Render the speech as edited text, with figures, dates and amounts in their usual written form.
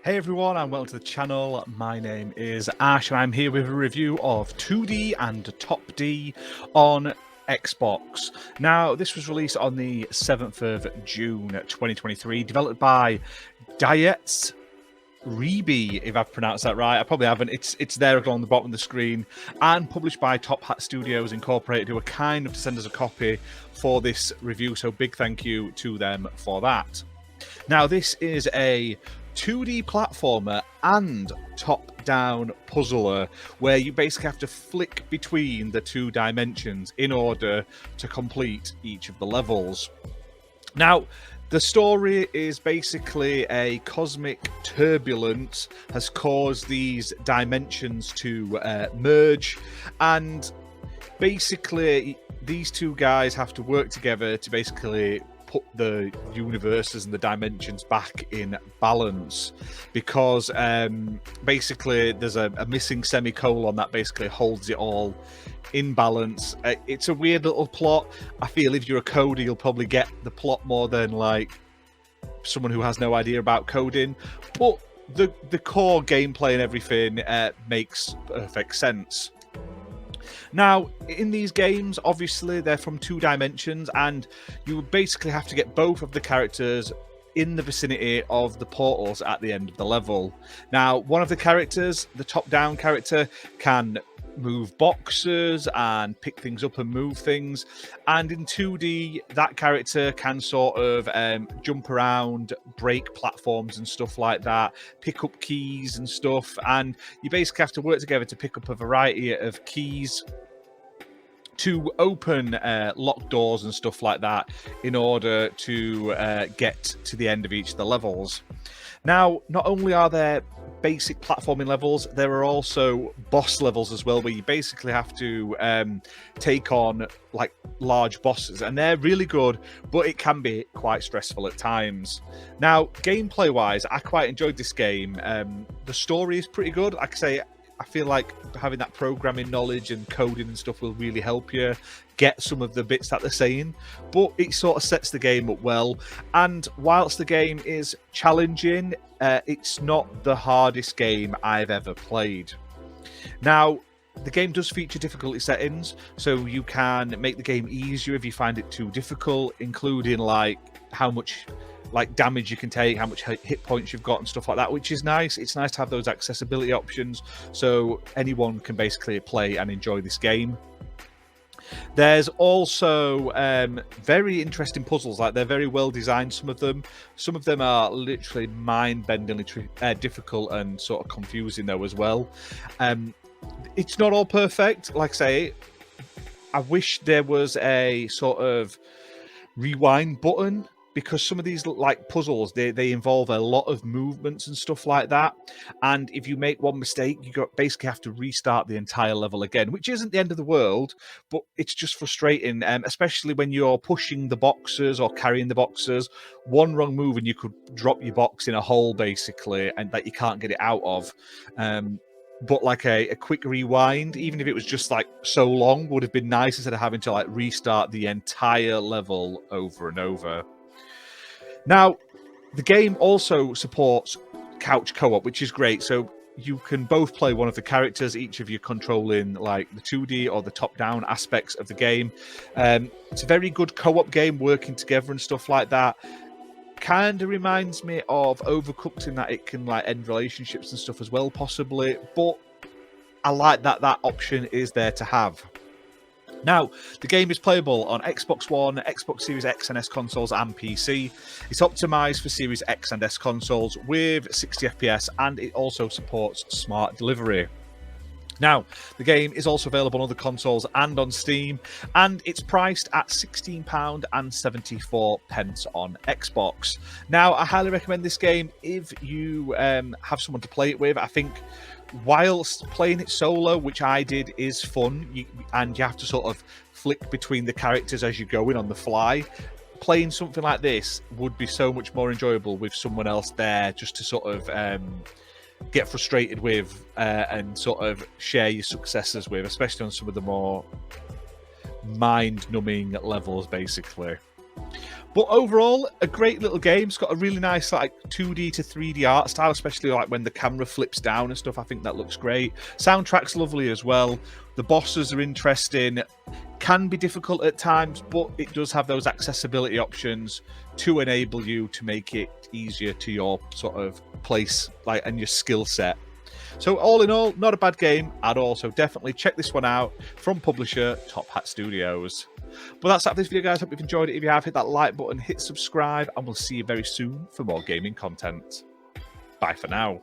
Hey everyone, and welcome to the channel. My name is Ash, and I'm here with a review of Toodee and Topdee on Xbox. Now, this was released on the 7th of June 2023, developed by dietzribi, if I've pronounced that right. I probably haven't. It's there on the bottom of the screen, and published by Top Hat Studios Incorporated, who were kind enough to send us a copy for this review, so big thank you to them for that. Now, this is a 2D platformer and top-down puzzler where you basically have to flick between the two dimensions in order to complete each of the levels. Now, the story is basically a cosmic turbulence has caused these dimensions to merge, and basically these two guys have to work together to basically put the universes and the dimensions back in balance, because basically there's a missing semicolon that basically holds it all in balance. It's a weird little plot. I feel if you're a coder, you'll probably get the plot more than like someone who has no idea about coding, but the core gameplay and everything makes perfect sense. Now, in these games, obviously, they're from two dimensions, and you basically have to get both of the characters in the vicinity of the portals at the end of the level. Now, one of the characters, the top-down character, can move boxes and pick things up and move things, and in 2D that character can sort of jump around, break platforms and stuff like that, pick up keys and stuff, and you basically have to work together to pick up a variety of keys to open locked doors and stuff like that in order to get to the end of each of the levels. Now, not only are there basic platforming levels, there are also boss levels as well, where you basically have to take on like large bosses, and they're really good, but it can be quite stressful at times. Now, gameplay wise, I quite enjoyed this game. The story is pretty good. Like I say, I feel like having that programming knowledge and coding and stuff will really help you get some of the bits that they're saying, but it sort of sets the game up well. And whilst the game is challenging, it's not the hardest game I've ever played. Now, the game does feature difficulty settings, so you can make the game easier if you find it too difficult, including like how much damage you can take, how much hit points you've got and stuff like that, which is nice. It's nice to have those accessibility options so anyone can basically play and enjoy this game. There's also very interesting puzzles. Like, they're very well designed, some of them. Some of them are literally mind-bendingly difficult and sort of confusing though as well. It's not all perfect. Like I say, I wish there was a sort of rewind button, because some of these like puzzles, they involve a lot of movements and stuff like that, and if you make one mistake, you basically have to restart the entire level again, which isn't the end of the world, but it's just frustrating, especially when you're pushing the boxes or carrying the boxes. One wrong move and you could drop your box in a hole basically, and that you can't get it out of. But like a quick rewind, even if it was just like so long, would have been nice, instead of having to like restart the entire level over and over. Now, the game also supports couch co-op, which is great. So you can both play one of the characters, each of you controlling like the 2D or the top-down aspects of the game. It's a very good co-op game, working together and stuff like that. Kind of reminds me of Overcooked in that it can like end relationships and stuff as well, possibly. But I like that that option is there to have. Now, the game is playable on Xbox One, Xbox Series X and S consoles, and PC. It's optimized for Series X and S consoles with 60 FPS, and it also supports smart delivery. Now, the game is also available on other consoles and on Steam, and it's priced at £16.74 on Xbox. Now, I highly recommend this game if you have someone to play it with. I think whilst playing it solo, which I did, is fun, and you have to sort of flick between the characters as you go in on the fly. Playing something like this would be so much more enjoyable with someone else there, just to sort of get frustrated with and sort of share your successes with, especially on some of the more mind-numbing levels, basically. But overall, a great little game. It's got a really nice like 2D to 3D art style, especially like when the camera flips down and stuff. I think that looks great. Soundtrack's lovely as well. The bosses are interesting. Can be difficult at times, but it does have those accessibility options to enable you to make it easier to your sort of place like and your skill set. So all in all, not a bad game at all. So definitely check this one out from publisher Top Hat Studios. But that's it for this video, guys. Hope you've enjoyed it. If you have, hit that like button, hit subscribe, and we'll see you very soon for more gaming content. Bye for now.